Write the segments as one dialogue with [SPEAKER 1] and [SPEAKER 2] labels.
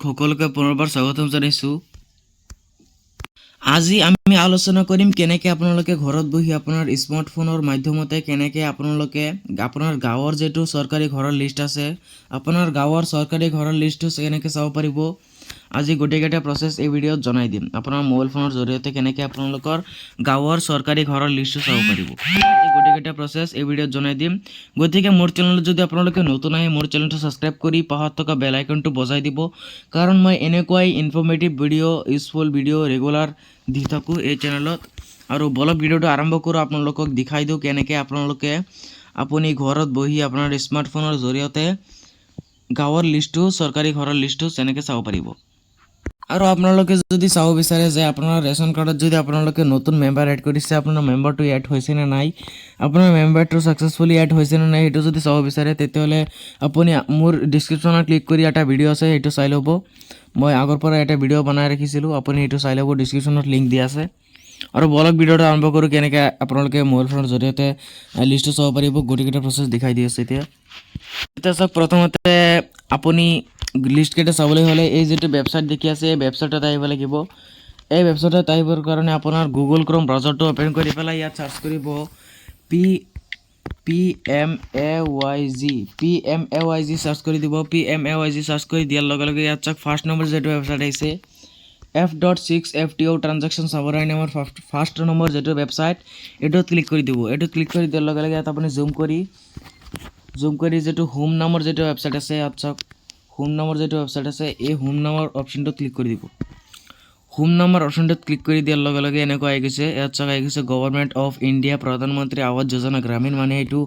[SPEAKER 1] সকলোকে পুনৰবাৰ স্বাগতম জনাইছোঁ। আজি আমি আলোচনা কৰিম কেনেকৈ আপোনালোকে ঘৰত বহি আপোনাৰ স্মাৰ্টফোনৰ মাধ্যমতে কেনেকৈ আপোনালোকে আপোনাৰ গাঁৱৰ যেটো চৰকাৰী ঘৰৰ লিষ্ট আছে, আপোনাৰ গাঁৱৰ চৰকাৰী ঘৰৰ লিষ্টটো কেনেকৈ চাব পাৰিব। আজি গোটেইকেইটা প্ৰচেছ এই ভিডিঅ'ত জনাই দিম। আপোনাৰ মোবাইল ফোনৰ জৰিয়তে কেনেকৈ আপোনালোকৰ গাঁৱৰ চৰকাৰী ঘৰৰ লিষ্টটো চাব পাৰিব। এই গোটেইকেইটা প্ৰচেছ এই ভিডিঅ'ত জনাই দিম। গতিকে মোৰ চেনেলত যদি আপোনালোকে নতুন আহে মোৰ চেনেলটো ছাবস্ক্ৰাইব কৰি পাহাত থকা বেল আইকনটো বজাই দিব, কাৰণ মই এনেকুৱাই informative video' useful video' regular দি থাকোঁ এই চেনেলত। আৰু বলক ভিডিঅ'টো আৰম্ভ কৰোঁ, আপোনালোকক দেখাই দিওঁ কেনেকৈ আপোনালোকে আপুনি ঘৰত বহি আপোনাৰ স্মাৰ্টফোনৰ জৰিয়তে গাঁৱৰ লিষ্টটো চৰকাৰী ঘৰৰ লিষ্টটো কেনেকৈ চাব পাৰিব। আৰু আপোনালোকে যদি চাব বিচাৰে যে আপোনাৰ ৰেচন কাৰ্ডত যদি আপোনালোকে নতুন মেম্বাৰ এড কৰিছে, আপোনাৰ মেম্বাৰটো এড হৈছে নে নাই, আপোনাৰ মেম্বাৰটো ছাকচেছফুলি এড হৈছে নে নাই, সেইটো যদি চাব বিচাৰে তেতিয়াহ'লে আপুনি মোৰ ডিছক্ৰিপশ্যনত ক্লিক কৰি এটা ভিডিঅ' আছে, সেইটো চাই ল'ব। মই আগৰ পৰা এটা ভিডিঅ' বনাই ৰাখিছিলোঁ, আপুনি সেইটো চাই ল'ব, ডিছক্ৰিপশ্যনত লিংক দিয়া আছে। আৰু বলক ভিডিঅ'টো আৰম্ভ কৰোঁ কেনেকৈ আপোনালোকে মোবাইল ফোনৰ জৰিয়তে লিষ্টটো চাব পাৰিব। গোটেইকেইটা প্ৰচেছ দেখাই দি আছে এতিয়া চাওক। প্ৰথমতে আপুনি লিষ্টকেইটা চাবলৈ হ'লে এই যিটো ৱেবছাইট দেখি আছে এই ৱেবছাইটত আহিব লাগিব। এই ৱেবছাইটত আহিবৰ কাৰণে আপোনাৰ গুগল ক্ৰম ব্ৰাউজাৰটো অ'পেন কৰি পেলাই ইয়াত চাৰ্চ কৰিব PMAYG চাৰ্চ কৰি দিব। PMAYG চাৰ্চ কৰি দিয়াৰ লগে লগে ইয়াত চাওক ফাৰ্ষ্ট নম্বৰ যিটো ৱেবছাইট আহিছে F.6FTO ট্ৰানজেকশ্যন চাৰ্ভাৰ নামৰ ফাৰ্ষ্ট নম্বৰ যিটো ৱেবছাইট, এইটোত ক্লিক কৰি দিব। এইটো ক্লিক কৰি দিয়াৰ লগে লগে ইয়াত আপুনি জুম কৰি যিটো হোম নামৰ যিটো ৱেবছাইট আছে, ইয়াত চাওক হোম নামৰ যিটো ৱেবছাইট আছে এই হোম নামৰ অপশ্যনটোত ক্লিক কৰি দিব। হোম নামৰ অপশ্যনটোত ক্লিক কৰি দিয়াৰ লগে লগে এনেকুৱা আহি গৈছে। ইয়াত চাওক আহি গৈছে গভৰ্ণমেণ্ট অফ ইণ্ডিয়া প্ৰধানমন্ত্ৰী আৱাস যোজনা গ্ৰামীণ, মানে এইটো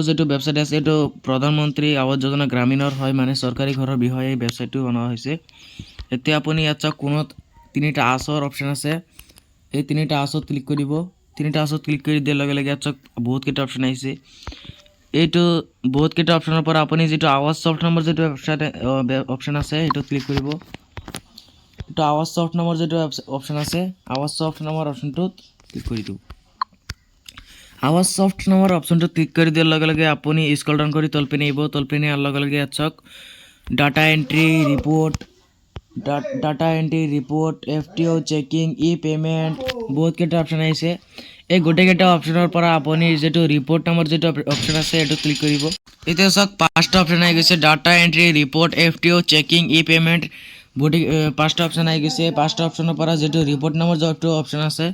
[SPEAKER 1] যিটো ৱেবছাইট আছে এইটো প্ৰধানমন্ত্ৰী আৱাস যোজনা গ্ৰামীণৰ হয়, মানে চৰকাৰী ঘৰৰ বিষয়ে এই ৱেবছাইটটো বনোৱা হৈছে। এতিয়া আপুনি ইয়াত চাওক কোনত তিনিটা আছৰ অপশ্যন আছে, এই তিনিটা আছত ক্লিক কৰি দিব। তিনিটা আছত ক্লিক কৰি দিয়াৰ লগে লগে ইয়াত চাওক বহুতকেইটা অপশ্যন আহিছে। এইটো বহুতকেইটা অপশ্যনৰ পৰা আপুনি যিটো আৱাজ ছফ্ট নম্বৰ যিটো ৱেবছাইট অপশ্যন আছে সেইটোত ক্লিক কৰিব। এইটো আৱাজ ছফ্ট নম্বৰ যিটো অপশ্যন আছে, আৱাজ ছফ্ট নম্বৰ অপশ্যনটোত ক্লিক কৰি দিওঁ। আৱাজ ছফ্ট নম্বৰ অপশ্যনটোত ক্লিক কৰি দিয়াৰ লগে লগে আপুনি স্ক্ৰল ডাউন কৰি তলপিনে আহিব। তলপিনে অহাৰ লগে লগে ইয়াত চাওক data entry report, FTO checking, payment, বহুতকেইটা অপশ্যন আহিছে। এই গোটেইকেইটা অপশ্যনৰ পৰা আপুনি যিটো ৰিপৰ্ট নামৰ যিটো অপশ্যন আছে এইটো ক্লিক কৰিব। এতিয়া চাওক পাঁচটা অপশ্যন আহি গৈছে, data entry, report, FTO checking, payment, পাঁচটা অপশ্যন আহি গৈছে। পাঁচটা অপশ্যনৰ পৰা যিটো ৰিপৰ্ট নামৰ যিটো অপশ্যন আছে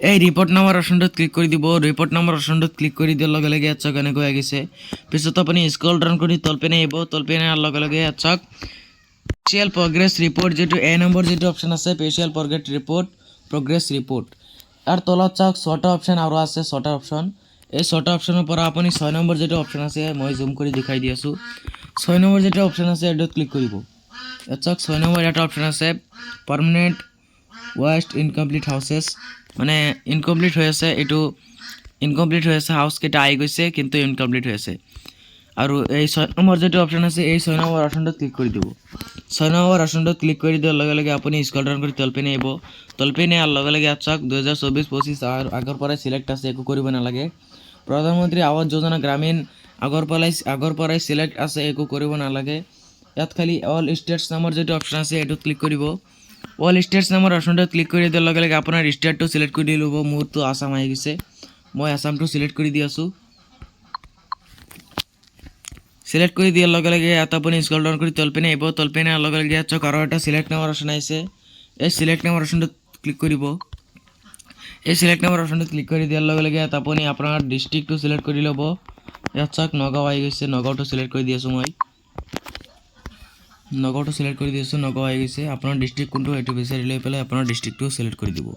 [SPEAKER 1] এই ৰিপৰ্ট নামৰ অপশ্যনটোত ক্লিক কৰি দিব। ৰিপৰ্ট নামৰ অপশ্যনটোত ক্লিক কৰি দিয়াৰ লগে লগে ইয়াত চাওক এনেকৈ আহি গৈছে। পিছত আপুনি স্ক্ৰল ডাউন কৰি তলপিনে আহিব। তলপিনে অহাৰ লগে লগে ইয়াত চাওক স্পেচিয়েল প্ৰগ্ৰেছ ৰিপৰ্ট, যিটো এ নম্বৰ যিটো অপশ্যন আছে স্পেচিয়েল প্ৰগ্ৰেছ ৰিপৰ্ট। তাৰ তলত চাওক ছটা অপশ্যন আৰু আছে, ছটা অপশ্যন। এই ছটা অপশ্যনৰ পৰা আপুনি 6 নম্বৰ যিটো অপশ্যন আছে, মই জুম কৰি দেখাই দি আছোঁ। 6 নম্বৰ যিটো অপশ্যন আছে এইটোত ক্লিক কৰিব। ইয়াত চাওক 6 নম্বৰ এটা অপশ্যন আছে পাৰ্মানেণ্ট ৱেষ্ট ইনকমপ্লিট হাউচেছ, মানে ইনকমপ্লিট হৈ আছে, এইটো ইনকমপ্লিট হৈ আছে, হাউচকেইটা আহি গৈছে কিন্তু ইনকমপ্লিট হৈ আছে। আৰু এই 6 নম্বৰ যিটো অপশ্যন আছে এই 6 নম্বৰ অপশ্যনটোত ক্লিক কৰি দিব। 6 নম্বৰ অপশ্যনটোত ক্লিক কৰি দিয়াৰ লগে লগে আপুনি স্ক্ৰল ডাউন কৰি তলপিনে আহিব। তলপিনে অহাৰ লগে লগে ইয়াত চাওক 2024-25 আগৰ পৰাই চিলেক্ট আছে, একো কৰিব নালাগে। প্ৰধানমন্ত্ৰী আৱাস যোজনা গ্ৰামীণ আগৰ পৰাই চিলেক্ট আছে, একো কৰিব নালাগে। ইয়াত খালি অল ষ্টেটছ নামৰ যিটো অপশ্যন আছে এইটোত ক্লিক কৰিব। অল ষ্টেটছ নামৰ অপশ্যনটোত ক্লিক কৰি দিয়াৰ লগে লগে আপোনাৰ ষ্টেটটো চিলেক্ট কৰি দি ল'ব। মোৰতো আছাম আহি গৈছে, মই আছামটো চিলেক্ট কৰি দি আছোঁ। চিলেক্ট কৰি দিয়াৰ লগে লগে ইয়াত আপুনি স্ক্ৰল ডাউন কৰি তলপিনে আহিব। তলপিনে অহাৰ লগে লগে ইয়াত চাওক আৰু এটা চিলেক্ট নামৰ অপশ্যন আহিছে, এই চিলেক্ট নামৰ অপশ্যনটোত ক্লিক কৰিব। এই চিলেক্ট নামৰ অপশ্যনটোত ক্লিক কৰি দিয়াৰ লগে লগে ইয়াত আপুনি আপোনাৰ ডিষ্ট্ৰিক্টটো চিলেক্ট কৰি ল'ব। ইয়াত চাওক নগাঁও আহি গৈছে, নগাঁওটো চিলেক্ট কৰি দি আছোঁ মই। নগাঁওটো চিলেক্ট কৰি দি আছোঁ, নগাঁও আহি গৈছে। আপোনাৰ ডিষ্ট্ৰিক্ট কোনটো সেইটো বিচাৰি লৈ পেলাই আপোনাৰ ডিষ্ট্ৰিক্টটো চিলেক্ট কৰি দিব।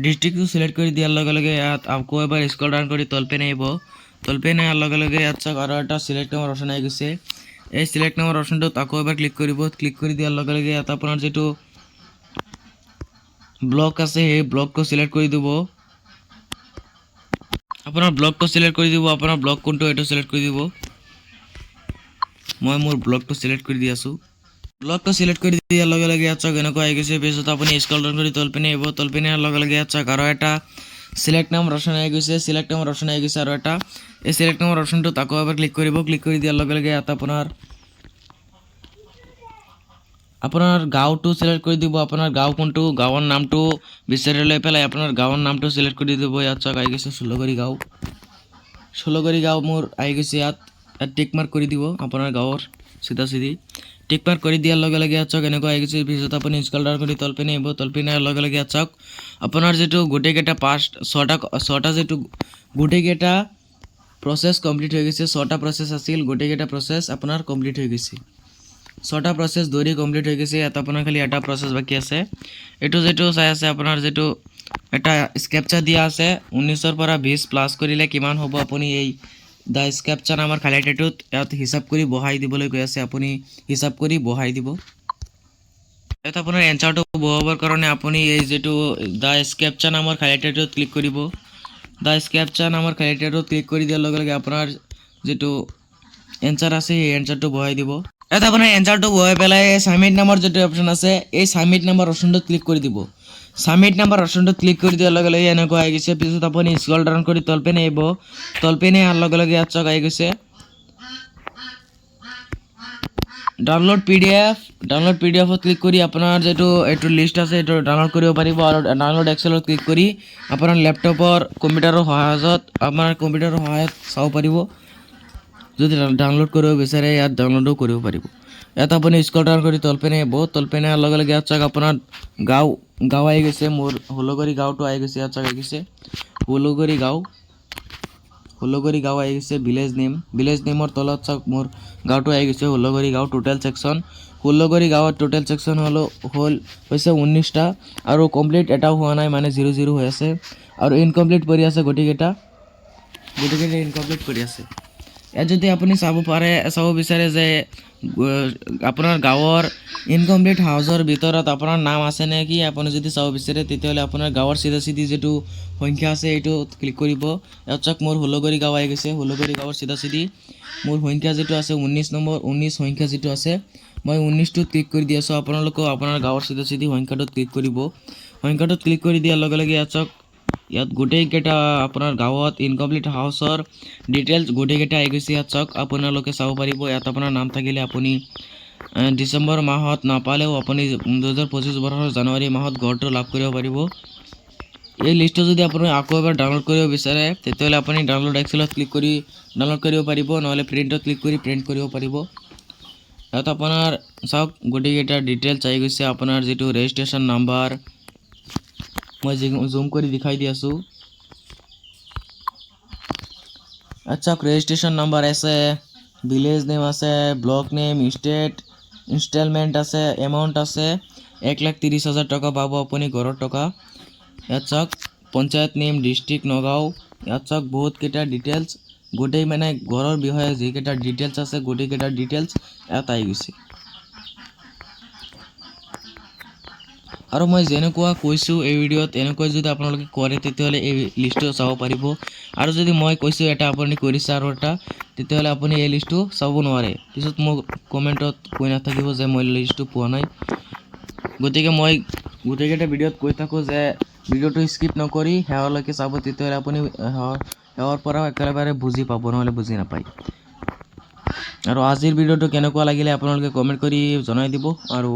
[SPEAKER 1] ডিষ্ট্ৰিক্টটো চিলেক্ট কৰি দিয়াৰ লগে লগে ইয়াত আকৌ এবাৰ স্ক্ৰল ডাউন কৰি তলপিনে আহিব। তলপিনে অহাৰ লগে লগে ইয়াত চাওক আৰু এটা চিলেক্ট নামৰ অপশ্যন আহি গৈছে। এই চিলেক্ট নামৰ অপশ্যনটোত আকৌ এবাৰ ক্লিক কৰিব। ক্লিক কৰি দিয়াৰ লগে লগে ইয়াত আপোনাৰ যিটো ব্লক আছে সেই ব্লকটো চিলেক্ট কৰি দিব। আপোনাৰ ব্লকটো চিলেক্ট কৰি দিব, আপোনাৰ ব্লক কোনটো এইটো চিলেক্ট কৰি দিব। মই মোৰ ব্লকটো চিলেক্ট কৰি দি আছোঁ। ব্লকটো চিলেক্ট কৰি দিয়াৰ লগে লগে ইয়াত চাওক এনেকুৱা আহি গৈছে। পিছত আপুনি স্ক্ৰল ডাউন কৰি তলপিনে আহিব। তলপিনে অহাৰ লগে লগে ইয়াত চাওক আৰু এটা চিলেক্ট নামৰ অপশ্যন আহি গৈছে। চিলেক্ট নামৰ অপশ্যন আহি গৈছে আৰু এটা। এই চিলেক্ট নামৰ অপশ্যনটোত আকৌ এবাৰ ক্লিক কৰিব। ক্লিক কৰি দিয়াৰ লগে লগে ইয়াত আপোনাৰ আপোনাৰ গাঁওটো চিলেক্ট কৰি দিব আপোনাৰ গাঁও কোনটো গাঁৱৰ নামটো বিচাৰি লৈ পেলাই আপোনাৰ গাঁৱৰ নামটো চিলেক্ট কৰি দিব ইয়াত চাওক আহি গৈছে ষোলগৰি গাঁও মোৰ আহি গৈছে ইয়াত টিক মাৰ্ক কৰি দিব আপোনাৰ গাঁৱৰ চিধা চিধি টিক মাৰ্ক কৰি দিয়াৰ লগে লগে ইয়াত চাওক এনেকুৱা আহি গৈছে পিছত আপুনি স্ক্ৰল ডাউন কৰি তলপিনে আহিব তলপিনে অহাৰ লগে লগে ইয়াত চাওক আপোনাৰ যিটো গোটেইকেইটা ছটা যিটো গোটেইকেইটা প্ৰচেছ কমপ্লিট হৈ গৈছে ছটা প্ৰচেছ আছিল গোটেইকেইটা প্ৰচেছ আপোনাৰ কমপ্লিট হৈ গৈছে ছটা প্ৰচেছ দৌৰি কমপ্লিট হৈ গৈছে ইয়াত আপোনাৰ খালি এটা প্ৰচেছ বাকী আছে এইটো যেটো চাই আছে আপোনাৰ যেটো এটা স্কেপচাৰ দিয়া আছে 19 পৰা 20 প্লাস কৰিলে কিমান হ'ব আপুনি এই দা স্কেপচাৰ আমাৰ খালিটাটোত ইয়াত হিসাব কৰি বহাই দিবলৈ কৈ আছে আপুনি হিসাব কৰি বহাই দিব ইয়াত আপোনাৰ এনসাৰটো বহাবৰ কাৰণে আপুনি এই যেটো দা স্কেপচাৰ নামৰ খালিটাটোত ক্লিক কৰিব দা স্কেপচাৰ নামৰ খালিটাটোত ক্লিক কৰি দিয়াৰ লগে লগে আপোনাৰ যেটো এনসাৰ আছে এই এনসাৰটো বহাই দিব এটা আপোনাৰ এনসাৰটো বহাই পেলাই সাবমিট নামৰ যেটো অপচন আছে এই সাবমিট নামৰ অপচনটো ক্লিক কৰি দিব সাবমিট নামৰ অপচনটো ক্লিক কৰি দিয়াৰ লগে লগে এনেকুৱা আহি গৈছে পিছত আপুনি স্ক্ৰল ডাউন কৰি তলপিনে আহিব তলপিনে অহাৰ লগে লগে ইয়াত চাওক আহি গৈছে ডাউনলোড পিডিএফত ক্লিক কৰি আপোনাৰ যেটো এটো লিষ্ট আছে এটো ডাউনলোড কৰিব পাৰিব আৰু ডাউনলোড এক্সেলত ক্লিক কৰি আপোনাৰ ল্যাপটপৰ কম্পিউটাৰৰ সহায়ত চাব পাৰিব যদি ডাউনলোড কৰিব বিচাৰে ইয়াত ডাউনলোডো কৰিব পাৰিব ইয়াত আপুনি স্ক্ৰল ডাউন কৰি তলপিনে আহিব তলপিনে অহাৰ লগে লগে ইয়াত চাওক আপোনাৰ গাঁও আহি গৈছে মোৰ ষোলগৰি গাঁওটো আহি গৈছে ইয়াত চাওক আহি গৈছে ষোলগৰি গাঁও আহি গৈছে ভিলেজ নেমৰ তলত চাওক মোৰ গাঁওটো আহি গৈছে ষোলগৰি গাঁও টোটেল সেকশন ষোলগৰি গাঁৱৰ টোটেল সেকশন হৈছে 19টা আৰু কমপ্লিট এটাও হোৱা নাই মানে 00 হৈ আছে আৰু ইনকমপ্লিট পৰি আছে গোটেইকেইটা ইনকমপ্লিট কৰি আছে ইয়াত যদি আপুনি চাব বিচাৰে যে আপোনাৰ গাঁৱৰ ইনকমপ্লিট হাউজৰ ভিতৰত আপোনাৰ নাম আছে নেকি আপুনি যদি চাব বিচাৰে তেতিয়াহ'লে আপোনাৰ গাঁৱৰ চিধা চিধি যেটো সংখ্যা আছে এইটো ক্লিক কৰিব ইয়াত চাওক মোৰ ষোলগৰি গাঁও আহি গৈছে ষোলগৰি গাঁৱৰ চিধা চিধি মোৰ সংখ্যা যেটো আছে 19 সংখ্যা যেটো আছে মই 19টোত ক্লিক কৰি দি আছো আপোনালোকক আপোনাৰ গাঁৱৰ চিধা চিধি সংখ্যাটোত ক্লিক কৰিব সংখ্যাটোত ক্লিক কৰি দিয়াৰ লগে লগে ইয়াত চাওক ইয়াত গোটেইকেইটা আপোনাৰ গাঁৱত ইনকমপ্লিট হাউচৰ ডিটেইলছ গোটেইকেইটা আহি গৈছে ইয়াত চাওক আপোনালোকে চাব পাৰিব ইয়াত আপোনাৰ নাম থাকিলে আপুনি ডিসেম্বৰ মাহত নাপালেও আপুনি 2025 বৰ্ষৰ জানুৱাৰী মাহত ঘৰটো লাভ কৰিব পাৰিব এই লিষ্টটো যদি আপুনি আকৌ এবাৰ ডাউনলোড কৰিব বিচাৰে তেতিয়াহ'লে আপুনি ডাউনলোড এক্সেলত ক্লিক কৰি ডাউনলোড কৰিব পাৰিব নহলে প্ৰিন্টত ক্লিক কৰি প্ৰিন্ট কৰিব পাৰিব ইয়াত আপোনাৰ চাওক গোটেইকেইটা ডিটেইলছ আহি গৈছে আপোনাৰ যেটো ৰেজিষ্ট্ৰেচন নাম্বাৰ মই জুম কৰি দেখাই দি আছো আচ্ছা ৰেজিষ্ট্ৰেচন নাম্বাৰ আছে ভিলেজ নেম আছে ব্লক নেম ষ্টেট ইনস্টলমেন্ট আছে এমাউন্ট আছে 1,30,000 টকা পাব আপুনি ঘৰৰ টকা ইয়াত চাওক পঞ্চায়ত নেম ডিস্ট্ৰিক্ট নগাঁও ইয়াত চাওক বহুত কেইটা ডিটেইলছ গোটেই মানে ঘৰৰ বিষয়ে যি কেইটা ডিটেইলছ আছে গোটেই কেইটা ডিটেইলছ ইয়াত আহি গৈছে আৰু মই যেনেকুৱা কৈছো এই ভিডিঅ'ত এনেকৈ যদি আপোনালোকে কৰে তেতিয়াহ'লে এই লিষ্টটো চাব পাৰিব আৰু যদি মই কৈছো এটা আপুনি কৰিছে আৰু এটা তেতিয়াহ'লে আপুনি এই লিষ্টটো চাব নোৱাৰে পিছত মোক কমেন্টত কৈ নাথাকিব যে মই লিষ্টটো পোৱা নাই গতিকে মই গোটেইকেইটা ভিডিঅ'ত কৈ থাকো যে ভিডিঅ'টো স্কিপ নকৰি হেৱালৈকে চাব তেতিয়াহ'লে আপুনি হেৱাৰ পৰা একেবাৰে বুজি পাব নহলে বুজি নাপায় আৰু আজিৰ ভিডিঅ'টো কেনেকুৱা লাগিলে আপোনালোকে কমেন্ট কৰি জনাই দিব আৰু